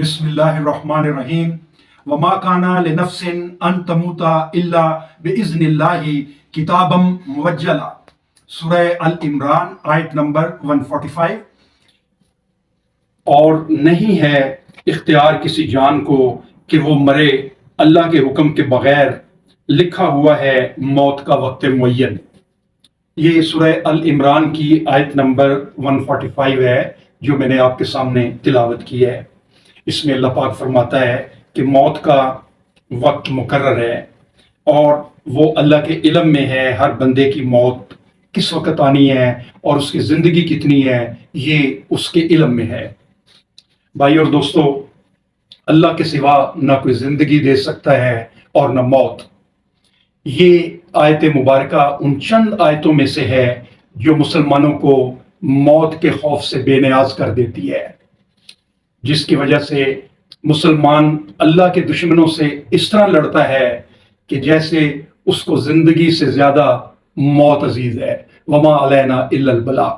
بسم اللہ الرحمن الرحیم وما کانا لنفس ان تموت الا باذن اللہ کتابا موجلا، سورہ العمران آیت نمبر 145۔ اور نہیں ہے اختیار کسی جان کو کہ وہ مرے اللہ کے حکم کے بغیر، لکھا ہوا ہے موت کا وقت معین۔ یہ سورہ العمران کی آیت نمبر 145 ہے جو میں نے آپ کے سامنے تلاوت کی ہے۔ اس میں اللہ پاک فرماتا ہے کہ موت کا وقت مقرر ہے اور وہ اللہ کے علم میں ہے۔ ہر بندے کی موت کس وقت آنی ہے اور اس کی زندگی کتنی ہے، یہ اس کے علم میں ہے۔ بھائی اور دوستو، اللہ کے سوا نہ کوئی زندگی دے سکتا ہے اور نہ موت۔ یہ آیت مبارکہ ان چند آیتوں میں سے ہے جو مسلمانوں کو موت کے خوف سے بے نیاز کر دیتی ہے، جس کی وجہ سے مسلمان اللہ کے دشمنوں سے اس طرح لڑتا ہے کہ جیسے اس کو زندگی سے زیادہ موت عزیز ہے۔ وما علینا الا البلاغ۔